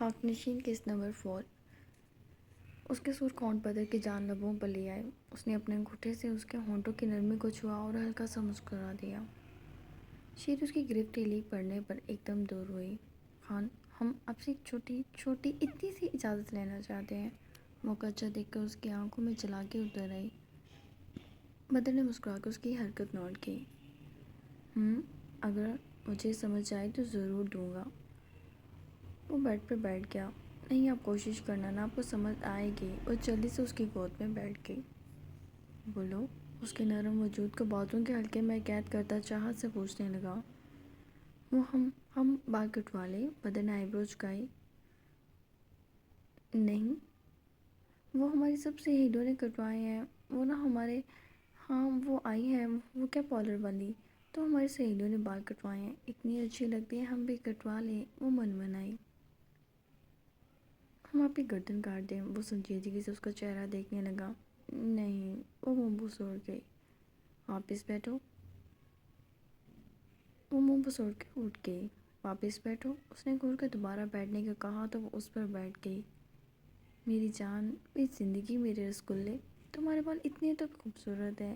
خاکنشین کس نمبر 4 اس کے سر کونٹ بدر کی جان لبوں پر لے آئے۔ اس نے اپنے انگوٹھے سے اس کے ہونٹوں کی نرمی کو چھوا اور ہلکا سا مسکرا دیا۔ شیری اس کی گرفت ڈھیلی پڑنے پر ایک دم دور ہوئی۔ خان، ہم آپ سے ایک چھوٹی اتنی سی اجازت لینا چاہتے ہیں۔ موقع اچھا دیکھ کر اس کی آنکھوں میں جلا کے اتر آئی۔ بدر نے مسکرا کر اس کی حرکت نوٹ کی۔ اگر مجھے سمجھ آئی تو ضرور دوں گا۔ وہ بیڈ پر بیٹھ گیا۔ نہیں، آپ کوشش کرنا نا، آپ کو سمجھ آئے گی۔ وہ جلدی سے اس کی گود میں بیٹھ گئی۔ بولو، اس کے نرم وجود کو باتوں کے حلقے میں قید کرتا چاہت سے پوچھنے لگا۔ وہ ہم بال کٹوا لیں؟ بدر نے آئی برو جھکائی۔ نہیں، وہ ہماری سب سہیلیوں نے کٹوائے ہیں۔ وہ نہ ہمارے ہاں وہ آئی ہے، وہ کیا پارلر والی، تو ہماری سہیلیوں نے بال کٹوائے ہیں، اتنی اچھی لگتی ہے، ہم بھی کٹوا لیں۔ وہ من آئی۔ ہم آپ کی گردن کاٹ دیں؟ وہ سنجیدگی سے اس کا چہرہ دیکھنے لگا۔ نہیں، وہ منہ بسوڑ گئی۔ واپس بیٹھو۔ وہ منہ بسوڑ کے اٹھ گئی۔ واپس بیٹھو۔ اس نے گھور کر دوبارہ بیٹھنے کو کہا تو وہ اس پر بیٹھ گئی۔ میری جان، میری زندگی، میرے رسگلے، تمہارے بال اتنے تو خوبصورت ہیں،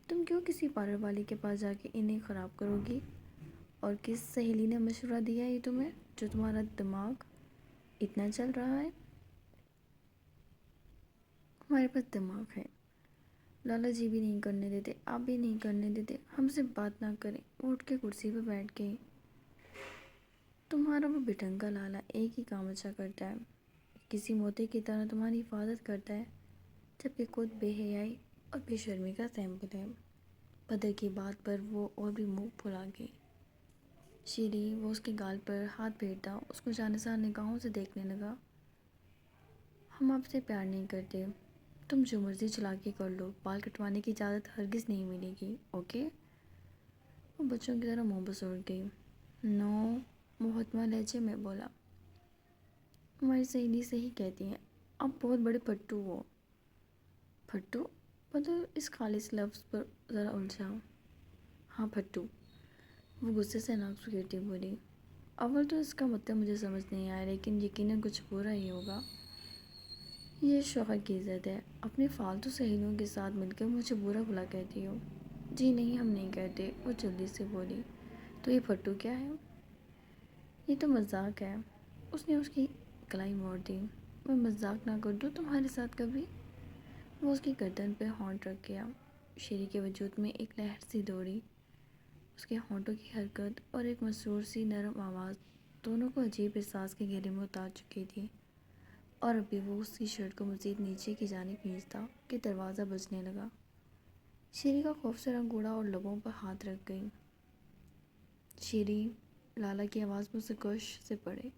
تم کیوں کسی پارلر والی کے پاس جا کے انہیں خراب کرو گی؟ اور کس سہیلی نے مشورہ دیا یہ تمہیں، جو تمہارا دماغ اتنا چل رہا ہے؟ ہمارے پاس دماغ ہے۔ لالا جی بھی نہیں کرنے دیتے، آپ بھی نہیں کرنے دیتے، ہم سے بات نہ کریں۔ وہ اٹھ کے کرسی پہ بیٹھ گئی۔ تمہارا وہ بٹنگا لالا ایک ہی کام اچھا کرتا ہے، کسی موتی کی طرح تمہاری حفاظت کرتا ہے، جبکہ خود بے حیائی اور بے شرمی کا سیمپل ہے۔ بدر کی بات پر وہ اور بھی منہ پھلا گئی۔ شیری، وہ اس کے گال پر ہاتھ پھیرتا اس کو جانسار نگاہوں سے دیکھنے لگا۔ ہم آپ سے پیار نہیں کرتے، تم جو مرضی چلا کے کر لو، بال کٹوانے کی اجازت ہرگز نہیں ملے گی، اوکے؟ وہ بچوں کی طرح منہ بسوڑ گئی۔ نو، محتمہ لہجے میں بولا۔ ہماری سہیلی صحیح کہتی ہیں، آپ بہت بڑے پھٹو ہو۔ پھٹو؟ بدر اس خالص لفظ پر ذرا الجھا۔ ہاں، پھٹو، وہ غصے سے ناک سکیڑتی بولی۔ اول تو اس کا مطلب مجھے سمجھ نہیں آیا، لیکن یقیناً کچھ برا ہی ہوگا۔ یہ شوہر کی عزت ہے، اپنی فالتو سہیلیوں کے ساتھ مل کر مجھے برا بھلا کہتی ہو۔ جی نہیں، ہم نہیں کہتے، وہ جلدی سے بولی۔ تو یہ پھٹو کیا ہے؟ یہ تو مذاق ہے۔ اس نے اس کی کلائی موڑ دی۔ میں مذاق نہ کر دوں تمہارے ساتھ کبھی؟ وہ اس کی گردن پہ ہونٹ رکھ گیا۔ شیری کے وجود میں ایک لہر سی دوڑی۔ اس کے ہونٹوں کی حرکت اور ایک مسرور سی نرم آواز دونوں کو عجیب احساس کے گھیرے میں اتار چکی تھی، اور ابھی وہ اس کی شرٹ کو مزید نیچے کی جانب کھینچتا کہ دروازہ بجنے لگا۔ شیری کا خوف سے رنگ اڑا اور لبوں پر ہاتھ رکھ گئی۔ شیری، لالا کی آواز مزکش سے پڑے۔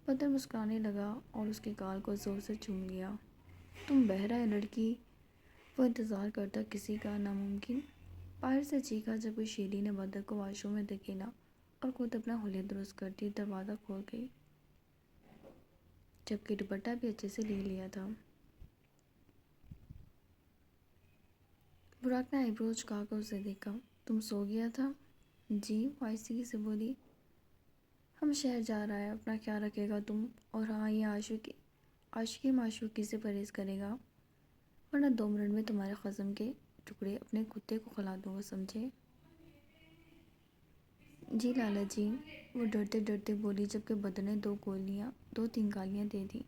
بدر مسکرانے لگا اور اس کے گال کو زور سے چوم لیا۔ تم بہرہ ہے لڑکی؟ وہ انتظار کرتا کسی کا ناممکن باہر سے چیخا جب شیری نے بدر کو واش روم میں دھکیلا اور خود اپنا حلیہ درست کرتی دروازہ کھول گئی، جبکہ دوپٹہ بھی اچھے سے لے لیا تھا۔ براق نے آئی برو جھکا کر اسے دیکھا۔ تم سو گیا تھا؟ جی، وہ آہستگی سے بولی۔ ہم شہر جا رہا ہے، اپنا خیال رکھے گا تم، اور ہاں، یہ عاشقی معشوقی سے پرہیز کرے گا، ورنہ 2 منٹ میں تمہارے خصم کے ٹکڑے اپنے کتے کو کھلا دوں گا، سمجھے؟ جی لالا جی، وہ ڈرتے ڈرتے بولی، جبکہ بدر نے 2-3 گالیاں دے دیں۔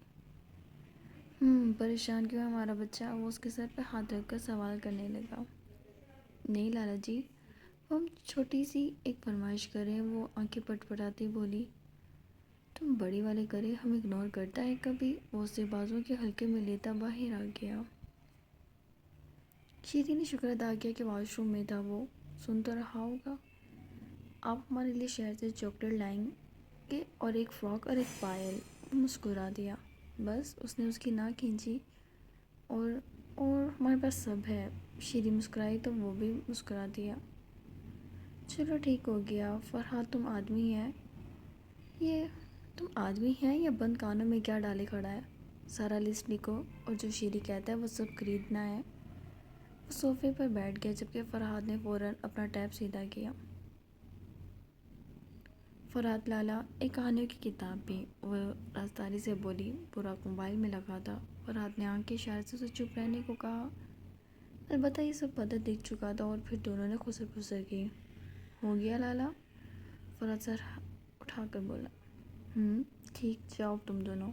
پریشان کیوں ہے ہمارا بچہ؟ وہ اس کے سر پہ ہاتھ رکھ کر سوال کرنے لگا۔ نہیں لالا جی، وہ ہم چھوٹی سی ایک فرمائش کر رہے ہیں، وہ آنکھیں پٹ پٹاتی بولی۔ تم بڑی والے کرے ہم اگنور کرتا ہے کبھی؟ وہ اسے بازوں کے حلقے میں لیتا باہر آ گیا۔ شیری نے شکر ادا کیا کہ واش روم میں تھا، وہ سن تو رہا ہوگا۔ آپ ہمارے لیے شہر سے چاکلیٹ لائیں گے اور ایک فراک اور ایک پائل۔ وہ مسکرا دیا۔ بس؟ اس نے اس کی ناک کھینچی۔ اور ہمارے پاس سب ہے۔ شیری مسکرائی تو وہ بھی مسکرا دیا۔ چلو ٹھیک ہو گیا۔ فرحات، تم آدمی ہیں؟ یہ تم آدمی ہیں یا بند کانوں میں کیا ڈالے کھڑا ہے؟ سارا لسٹ لکھو، اور جو شیری کہتا ہے وہ سب خریدنا ہے۔ وہ صوفے پر بیٹھ گیا، جبکہ فرحات نے فوراً اپنا ٹیپ سیدھا کیا۔ فرات لالا ایک کہانیوں کی کتاب بھی، وہ رازداری سے بولی۔ براق موبائل میں لگا تھا۔ فرات نے آنکھ کے اشارے سے اسے چپ رہنے کو کہا۔ البتہ یہ سب پدر دیکھ چکا تھا اور پھر دونوں نے خسر پسر کی۔ ہو گیا لالا؟ فرات سر اٹھا کر بولا۔ ٹھیک، جاؤ تم دونوں۔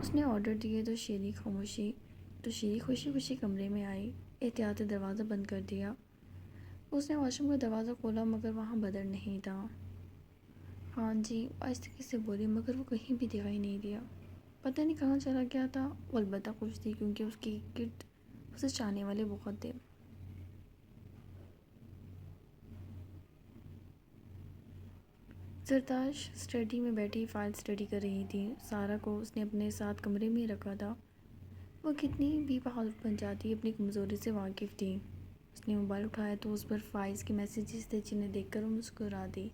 اس نے آرڈر دیے تو شیری خوشی خوشی کمرے میں آئی۔ احتیاط دروازہ بند کر دیا۔ اس نے واش روم کا دروازہ کھولا مگر وہاں بدر نہیں تھا۔ ہاں جی، آہستگی سے بولی مگر وہ کہیں بھی دکھائی نہیں دیا۔ پتہ نہیں کہاں چلا گیا تھا۔ وہ البتہ خوش تھی کیونکہ اس کے گرد اسے چاہنے والے بہت تھے۔ زرتاش اسٹڈی میں بیٹھی فائل اسٹڈی کر رہی تھی۔ سارا کو اس نے اپنے ساتھ کمرے میں رکھا تھا۔ وہ کتنی بھی بہادر بن جاتی اپنی کمزوری سے واقف تھی۔ اس نے موبائل اٹھایا تو اس پر فائز کے میسیجز تھے جنہیں دیکھ کر وہ مسکرا دی،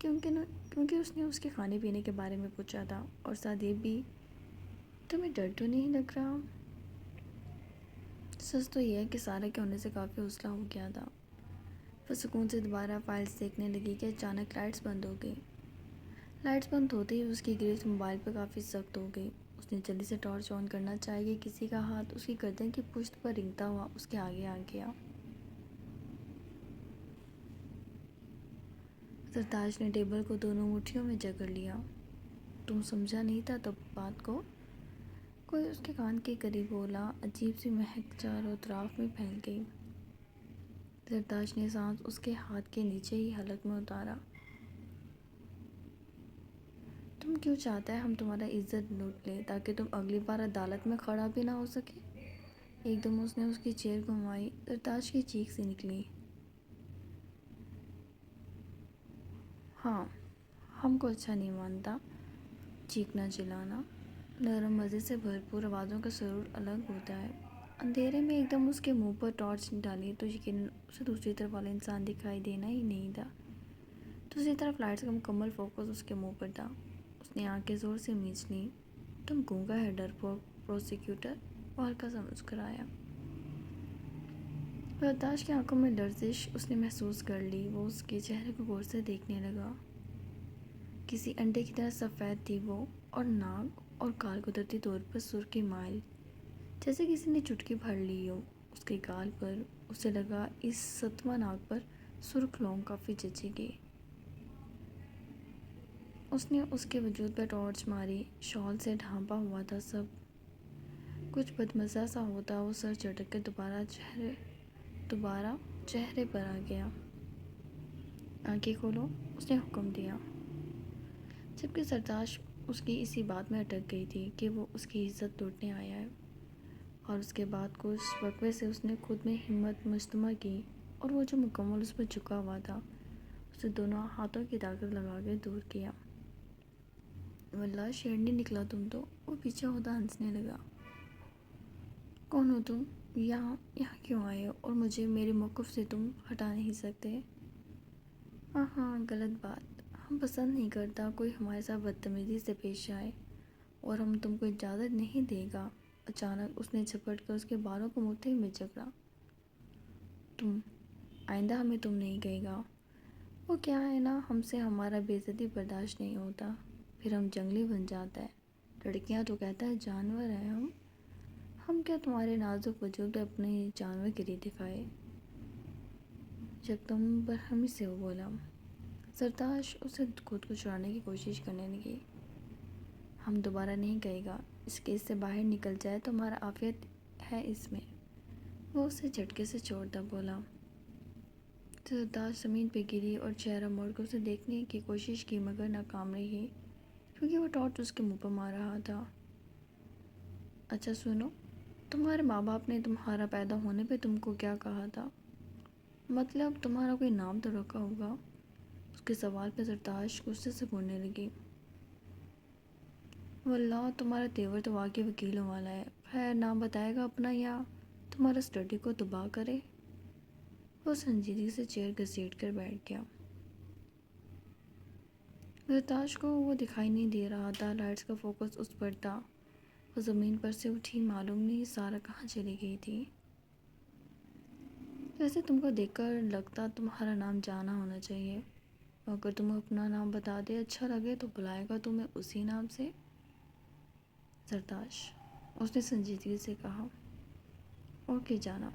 کیونکہ اس نے اس کے کھانے پینے کے بارے میں پوچھا تھا، اور ساتھ یہ بھی، تمہیں ڈر تو نہیں لگ رہا؟ سچ تو یہ ہے کہ سارا کے ہونے سے کافی حوصلہ ہو گیا تھا۔ وہ سکون سے دوبارہ فائلز دیکھنے لگی کہ اچانک لائٹس بند ہو گئی۔ لائٹس بند ہوتے ہی اس کی گرفت موبائل پر کافی سخت ہو گئی۔ اس نے جلدی سے ٹارچ آن کرنا چاہی کہ کسی کا ہاتھ اس کی گردن کی پشت پر رینگتا ہوا اس کے آگے آ گیا۔ زرتاش نے ٹیبل کو دونوں مٹھیوں میں جکڑ لیا۔ تم سمجھا نہیں تھا تب بات کو؟ کوئی اس کے کان کے قریب بولا۔ عجیب سی مہک چاروں طرف میں پھیل گئی۔ زرتاش نے سانس اس کے ہاتھ کے نیچے ہی حلق میں اتارا۔ تم کیوں چاہتا ہے ہم تمہارا عزت لوٹ لیں تاکہ تم اگلی بار عدالت میں کھڑا بھی نہ ہو سکے؟ ایک دم اس نے اس کی چیئر گھمائی۔ زرتاش کی چیخ سی نکلی۔ ہاں، ہم کو اچھا نہیں مانتا چیخنا چلانا۔ نرم مزے سے بھرپور آوازوں کا سرور الگ ہوتا ہے۔ اندھیرے میں ایک دم اس کے منہ پر ٹارچ ڈالی تو یقیناً اسے دوسری طرف والا انسان دکھائی دینا ہی نہیں تھا۔ دوسری طرف لائٹس کا مکمل فوکس اس کے منہ پر تھا۔ اس نے آنکھیں زور سے میچ لیں۔ تم گونگا ہے ڈرپوک پروسیکیوٹر؟ وہ ہلکا سا مسکرایا۔ زرتاش کی آنکھوں میں لرزش اس نے محسوس کر لی۔ وہ اس کے چہرے کو غور سے دیکھنے لگا۔ کسی انڈے کی طرح سفید تھی وہ، اور ناک اور گال قدرتی طور پر سرخی مائل، جیسے کسی نے چٹکی بھر لی ہو۔ اس کے گال پر اسے لگا اس ستوہ ناک پر سرخ لونگ کافی جچے گی۔ اس نے اس کے وجود پر ٹارچ ماری۔ شال سے ڈھانپا ہوا تھا سب کچھ بدمزہ سا ہوتا۔ وہ سر جھٹک کر دوبارہ چہرے پر آ گیا۔ آنکھیں کھولو، اس نے حکم دیا، جبکہ زرتاش اس کی اسی بات میں اٹک گئی تھی کہ وہ اس کی عزت لوٹنے آیا ہے۔ اور اس کے بعد کچھ وقفے سے اس نے خود میں ہمت مجتمع کی اور وہ جو مکمل اس پر جھکا ہوا تھا اسے دونوں ہاتھوں کی طاقت لگا کے دور کیا۔ واللہ شیرنی نکلا تم تو۔ وہ پیچھے ہوتا ہنسنے لگا۔ کون ہو تم؟ یہاں کیوں آئے ہو؟ اور مجھے میرے موقف سے تم ہٹا نہیں سکتے؟ ہاں، غلط بات۔ ہم پسند نہیں کرتا کوئی ہمارے ساتھ بدتمیزی سے پیش آئے، اور ہم تم کو اجازت نہیں دے گا۔ اچانک اس نے جھپٹ کر اس کے بالوں کو مٹھی میں جکڑا۔ آئندہ ہمیں تم نہیں کہے گا۔ وہ کیا ہے نا، ہم سے ہمارا بے عزتی برداشت نہیں ہوتا، پھر ہم جنگلی بن جاتا ہے۔ لڑکیاں تو کہتا ہے جانور ہیں ہم کیا تمہارے نازک وجود پہ اپنی جانور گری دکھائے؟ یکدم برہمی سے وہ بولا۔ زرتاش اسے خود کو چھڑانے کی کوشش کرنے لگی۔ ہم دوبارہ نہیں کہے گا، اس کیس سے باہر نکل جائے تو ہمارا عافیت ہے اس میں۔ وہ اسے جھٹکے سے چھوڑتا بولا۔ زرتاش زمین پہ گری اور چہرہ موڑ کر اسے دیکھنے کی کوشش کی مگر ناکام رہی کیونکہ وہ ٹارچ اس کے منہ پر مار رہا تھا۔ اچھا سنو، تمہارے ماں باپ نے تمہارا پیدا ہونے پہ تم کو کیا کہا تھا؟ مطلب تمہارا کوئی نام تو رکھا ہوگا؟ اس کے سوال پہ زرتاش غصے سے بولنے لگی۔ واللہ تمہارا تیور تو واقعی وکیلوں والا ہے۔ خیر، نام بتائے گا اپنا یا تمہارا اسٹڈی کو تباہ کرے؟ وہ سنجیدگی سے چیئر گھسیٹ کر بیٹھ گیا۔ زرتاش کو وہ دکھائی نہیں دے رہا تھا۔ لائٹس کا فوکس اس پر تھا۔ وہ زمین پر سے اٹھی، معلوم نہیں سارا کہاں چلی گئی تھی۔ ویسے تم کو دیکھ کر لگتا تمہارا نام جانا ہونا چاہیے۔ اگر تمہیں اپنا نام بتا دے اچھا لگے تو بلائے گا تمہیں اسی نام سے؟ زرتاش، اس نے سنجیدگی سے کہا۔ اوکے جانا،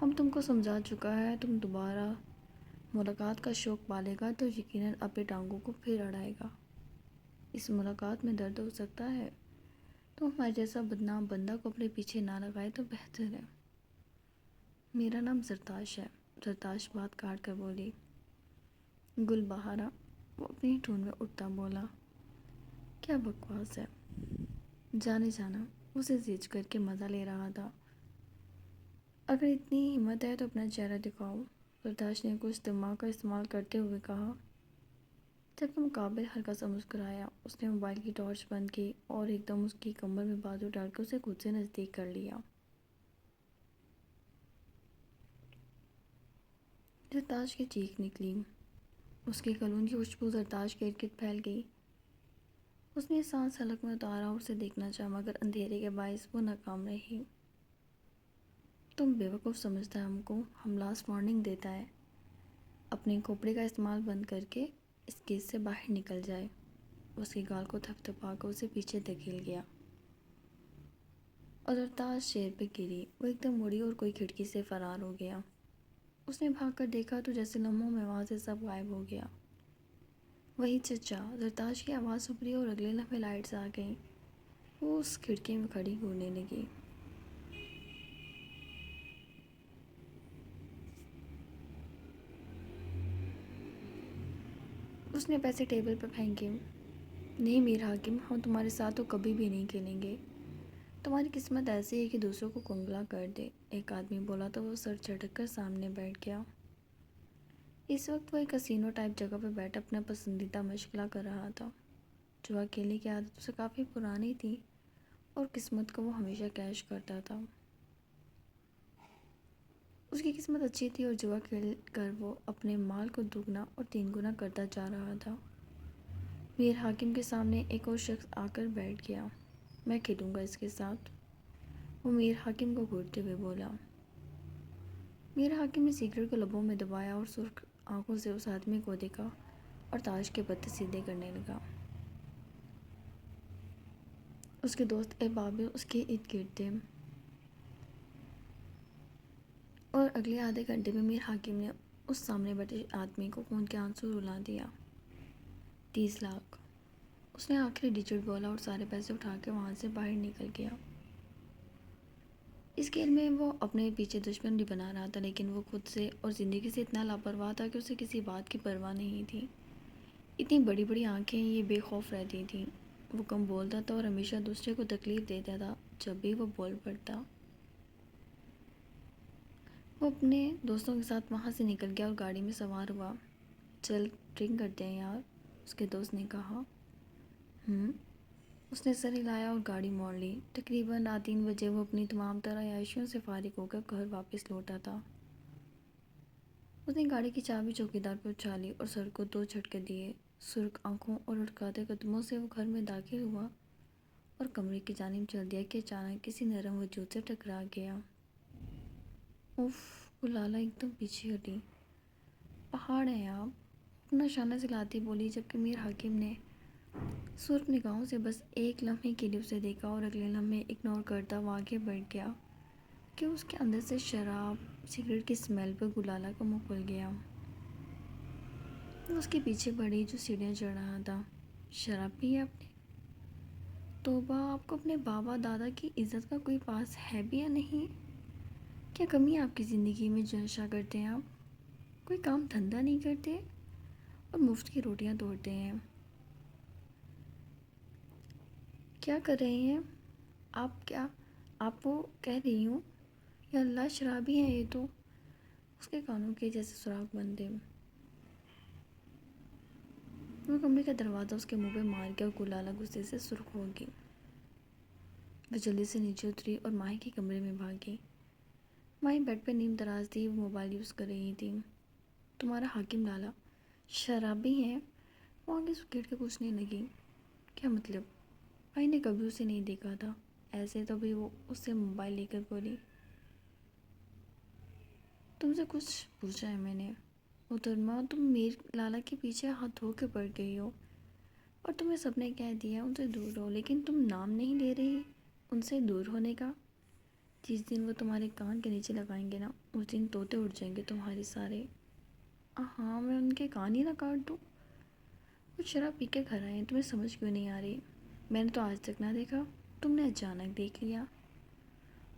ہم تم کو سمجھا چکا ہے، تم دوبارہ ملاقات کا شوق پالے گا تو یقیناً اپنی ٹانگوں کو پھر اڑائے گا۔ اس ملاقات میں درد ہو سکتا ہے، تو ہمارے جیسا بدنام بندہ کو اپنے پیچھے نہ لگائے تو بہتر ہے۔ میرا نام زرتاش ہے، زرتاش بات کاٹ کر بولی۔ گل بہارا، وہ اپنی ٹون میں اٹھتا بولا۔ کیا بکواس ہے، جانے جانا، اسے زیج کر کے مزہ لے رہا تھا۔ اگر اتنی ہمت ہے تو اپنا چہرہ دکھاؤ، زرتاش نے کچھ دماغ کا استعمال کرتے ہوئے کہا۔ جبکہ مقابل ہلکا سا مسکرایا، اس نے موبائل کی ٹارچ بند کی اور ایک دم اس کی کمر میں بازو ڈال کر اسے خود سے نزدیک کر لیا۔ زرتاش کی چیخ نکلی، اس کے کلون کی خوشبو زرتاش کے ارد گرد پھیل گئی۔ اس نے سانس حلق میں اتارا اور اسے دیکھنا چاہا مگر اندھیرے کے باعث وہ ناکام رہی۔ تم بیوقوف سمجھتا ہے ہم کو، ہم لاسٹ وارننگ دیتا ہے، اپنے کھوپڑے کا استعمال بند کر کے اس کیس سے باہر نکل جائے۔ اس کی گال کو تھپ تھپا کر اسے پیچھے دھکیل گیا اور زرتاش چیئر پہ گری۔ وہ ایک دم مڑی اور کوئی کھڑکی سے فرار ہو گیا۔ اس نے بھاگ کر دیکھا تو جیسے لمحوں میں وہاں سے سب غائب ہو گیا۔ وہی چچا، زرتاش کی آواز ابھری اور اگلے لمحے لائٹس آ گئیں۔ وہ اس کھڑکی میں کھڑی گھورنے لگی۔ اس نے پیسے ٹیبل پر پھینکے۔ نہیں میر حاکم، ہم تمہارے ساتھ تو کبھی بھی نہیں کھیلیں گے۔ تمہاری قسمت ایسی ہے کہ دوسروں کو کنگلا کر دے، ایک آدمی بولا تو وہ سر جھٹک کر سامنے بیٹھ گیا۔ اس وقت وہ ایک کسینو ٹائپ جگہ پہ بیٹھ اپنا پسندیدہ مشغلہ کر رہا تھا۔ جوا کھیلنے کی عادت اسے کافی پرانی تھی اور قسمت کو وہ ہمیشہ کیش کرتا تھا۔ اس کی قسمت اچھی تھی اور جوا کھیل کر وہ اپنے مال کو دوگنا اور تین گنا کرتا جا رہا تھا۔ میر حاکم کے سامنے ایک اور شخص آ کر بیٹھ گیا۔ میں کھیلوں گا اس کے ساتھ، وہ میر حاکم کو گھورتے ہوئے بولا۔ میر حاکم نے سگریٹ کو لبوں میں دبایا اور سرخ آنکھوں سے اس آدمی کو دیکھا اور تاش کے پتے سیدھے کرنے لگا۔ اس کے دوست احباب اس کے ارد گرد تھے اور اگلے آدھے گھنٹے میں میر حاکم نے اس سامنے بیٹھے آدمی کو خون کے آنسو رلا دیا۔ 30 لاکھ، اس نے آخری ڈیجٹ بولا اور سارے پیسے اٹھا کے وہاں سے باہر نکل گیا۔ اس کھیل میں وہ اپنے پیچھے دشمن بھی بنا رہا تھا، لیکن وہ خود سے اور زندگی سے اتنا لاپرواہ تھا کہ اسے کسی بات کی پرواہ نہیں تھی۔ اتنی بڑی بڑی آنکھیں یہ بے خوف رہتی تھیں۔ وہ کم بولتا تھا اور ہمیشہ دوسرے کو تکلیف دیتا تھا جب بھی وہ بول پڑتا۔ وہ اپنے دوستوں کے ساتھ وہاں سے نکل گیا اور گاڑی میں سوار ہوا۔ چل ڈرنک کرتے ہیں یار، اس کے دوست نے کہا۔ اس نے سر ہلایا اور گاڑی موڑ لی۔ تقریباً رات 3 بجے وہ اپنی تمام تر عیاشیوں سے فارغ ہو کر گھر واپس لوٹا تھا۔ اس نے گاڑی کی چابی چوکیدار پر اچھالی اور سر کو 2 جھٹکے دیے۔ سرخ آنکھوں اور لڑکھڑاتے قدموں سے وہ گھر میں داخل ہوا اور کمرے کی جانب چل دیا کہ اچانک کسی نرم وجود سے ٹکرا گیا۔ اف، گلالہ ایک دم پیچھے ہٹی۔ پہاڑ ہیں آپ، اپنا شانہ ہلاتی بولی، جبکہ میر حاکم نے سرخ نگاہوں سے بس ایک لمحے کے لیے اسے دیکھا اور اگلے لمحے اگنور کرتا وہ آگے بڑھ گیا کہ اس کے اندر سے شراب سگریٹ کی اسمیل پر گلالہ کا منہ کھل گیا۔ وہ اس کے پیچھے بڑھی جو سیڑھیاں چڑھ رہا تھا۔ شراب پی ہے آپ نے؟ توبہ، آپ کو اپنے بابا دادا کی عزت کا کوئی پاس ہے بھی یا نہیں؟ کیا کمی آپ کی زندگی میں جو نشہ کرتے ہیں آپ؟ کوئی کام دھندہ نہیں کرتے اور مفت کی روٹیاں توڑتے ہیں۔ کیا کر رہے ہیں آپ؟ کیا آپ وہ کہہ رہی ہوں؟ یا اللہ، شرابی ہیں یہ تو۔ اس کے کانوں کے جیسے سوراخ بند تھے۔ وہ کمرے کا دروازہ اس کے منہ پہ مار گیا اور گلالہ غصے سے سرخ ہو گئی۔ وہ جلدی سے نیچے اتری اور ماہی کے کمرے میں بھاگی۔ ماہی بیڈ پہ نیم دراز تھی، وہ موبائل یوز کر رہی تھی۔ تمہارا حاکم لالا شرابی ہیں؟ وہ آگے سکیٹ کے پوچھنے لگی۔ کیا مطلب؟ ماہی نے کبھی اسے نہیں دیکھا تھا ایسے، تو بھی وہ اس سے موبائل لے کر بولی۔ تم سے کچھ پوچھا ہے میں نے؟ محترمہ، تم میر لالا کے پیچھے ہاتھ دھو کے پڑ گئی ہو، اور تمہیں سب نے کہہ دیا ان سے دور رہو، لیکن تم نام نہیں لے رہی ان سے دور ہونے کا۔ جس دن وہ تمہارے کان کے نیچے لگائیں گے نا، اس دن طوطے اڑ جائیں گے تمہارے سارے۔ ہاں، میں ان کے کان ہی نہ کاٹ دوں۔ کچھ شراب پی کے گھر آئے ہیں، تمہیں سمجھ کیوں نہیں آ رہی؟ میں نے تو آج تک نہ دیکھا، تم نے اچانک دیکھ لیا۔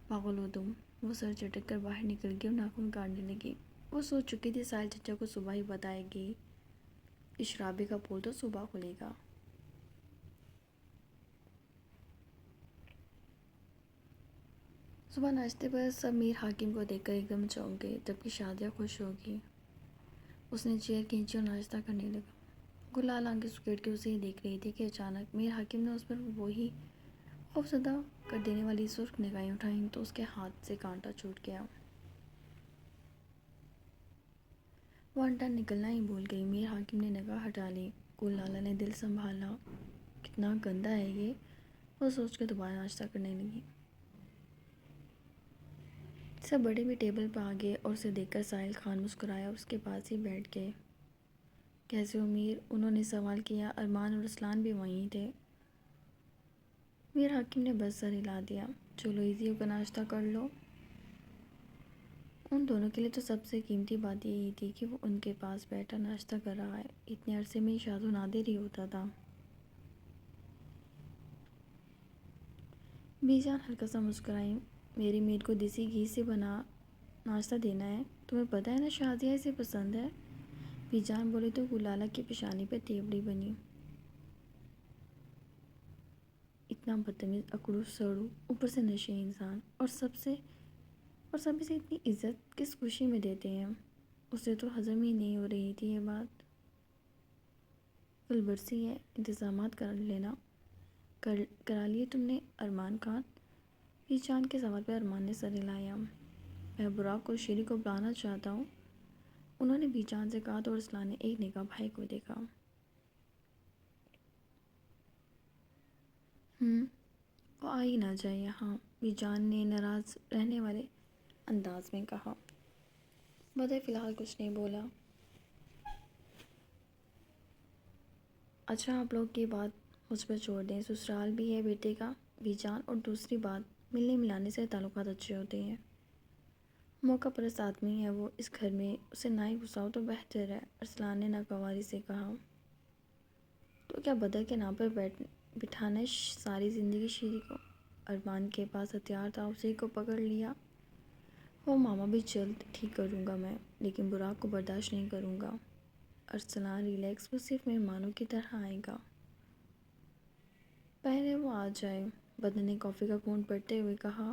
پاگل ہو تم۔ وہ سر چٹک کر باہر نکل گئی اور ناخن کاٹنے لگی۔ وہ سوچ چکی تھی ساحل چچا کو صبح ہی بتائے گی، اس شرابی کا پول تو صبح کھلے گا۔ صبح ناشتے پر سب میر حاکم کو دیکھ کر ایک دم چونک گئے، جبکہ شادیہ خوش ہوگی۔ اس نے چیئر کھینچی اور ناشتہ کرنے لگا۔ گلال آنکھیں سکیڑ کے اسے ہی دیکھ رہی تھی کہ اچانک میر حاکم نے اس پر وہی خوفزدہ کر دینے والی سرخ نگاہیں اٹھائیں تو اس کے ہاتھ سے کانٹا چھوٹ گیا۔ وہ انڈا نکلنا ہی بھول گئی۔ میر حاکم نے نگاہ ہٹا لی۔ گلالہ نے دل سنبھالا، کتنا گندا ہے یہ، وہ سوچ کے دوبارہ ناشتہ کرنے لگی۔ سب بڑے بھی ٹیبل پہ آ گئے اور اسے دیکھ کر ساحل خان مسکرایا اور اس کے پاس ہی بیٹھ گئے۔ کیسے ہو میر؟ انہوں نے سوال کیا۔ ارمان اور رسلان بھی وہیں تھے۔ میر حاکم نے بس سر ہلا دیا۔ چلو ایزی ہو کر ناشتہ کر لو۔ ان دونوں کے لیے تو سب سے قیمتی بات یہی تھی کہ وہ ان کے پاس بیٹھا ناشتہ کر رہا ہے۔ اتنے عرصے میں شاد و نادر ہی ہوتا تھا۔ بی جان ہلکا سا مسکرائی۔ میری میر کو دیسی گھی سے بنا ناشتہ دینا ہے، تمہیں پتہ ہے نا شادیہ اسے پسند ہے۔ بی جان بولے تو گلالہ کی پیشانی پہ تیوڑی بنی۔ اتنا بدتمیز، اکڑو سڑو، اوپر سے نشے انسان، اور سب سے اتنی عزت کس خوشی میں دیتے ہیں؟ اسے تو ہضم ہی نہیں ہو رہی تھی یہ بات۔ کل برسی ہے، انتظامات کرا لیے تم نے ارمان خان؟ بی جان کے سوال پہ ارمان نے سر ہلایا۔ میں براق اور شیری کو بلانا چاہتا ہوں، انہوں نے بی جان سے کہا تو رسلان نے ایک نگاہ بھائی کو دیکھا۔ وہ آ ہی نہ جائے یہاں، بی جان نے ناراض رہنے والے انداز میں کہا۔ بدر فی الحال کچھ نہیں بولا۔ اچھا، آپ لوگ یہ بات مجھ پر چھوڑ دیں، سسرال بھی ہے بیٹے کا بی جان، اور دوسری بات ملنے ملانے سے تعلقات اچھے ہوتے ہیں۔ موقع پرست آدمی ہے وہ، اس گھر میں اسے نہ ہی گھساؤ تو بہتر ہے، ارسلان نے ناگواری سے کہا۔ تو کیا بدر کے نام پر بٹھانا ہے ساری زندگی شیری کو؟ ارمان کے پاس ہتھیار تھا، اسی کو پکڑ لیا۔ وہ ماما بھی جلد ٹھیک کروں گا میں، لیکن براق کو برداشت نہیں کروں گا۔ ارسلان ریلیکس، وہ صرف مہمانوں کی طرح آئے گا، پہلے وہ آ جائے۔ بدر نے کافی کا گھونٹ بھرتے ہوئے کہا۔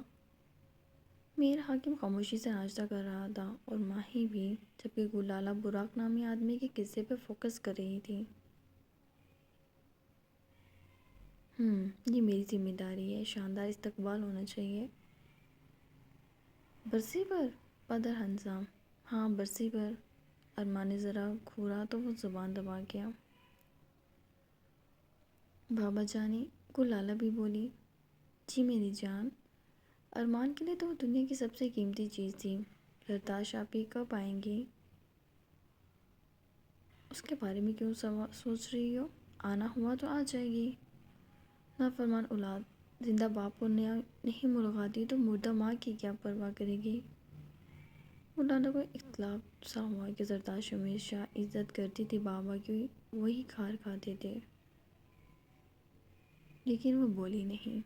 میر حاکم خاموشی سے ناشتہ کر رہا تھا اور ماہی بھی، جبکہ گلالہ براق نامی آدمی کے قصے پہ فوکس کر رہی تھی۔ یہ میری ذمہ داری ہے، شاندار استقبال ہونا چاہیے۔ برسی پر؟ بدر ہنسا۔ ہاں، برسی پر۔ ارمان نے ذرا گھورا تو وہ زبان دبا گیا۔ بابا جانی، گلالہ بھی بولی۔ جی میری جان، ارمان کے لیے تو وہ دنیا کی سب سے قیمتی چیز تھی۔ زرداشت آپ ہی کب آئیں گی؟ اس کے بارے میں کیوں سوچ رہی ہو؟ آنا ہوا تو آ جائے گی۔ نافرمان اولاد، زندہ باپ کو نہیں ملغاتی تو مردہ ماں کی کیا پرواہ کرے گی؟ مولانا کو اختلاف سا ہوا کہ زرداشت ہمیشہ عزت کرتی تھی بابا کی، وہی کھار کھاتے تھے، لیکن وہ بولی نہیں۔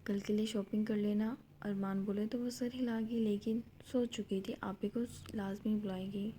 کل کے لیے شاپنگ کر لینا، ارمان بولے تو وہ سر ہلا گئی، لیکن سوچ چکی تھی آپی کو لازمی بلائے گی۔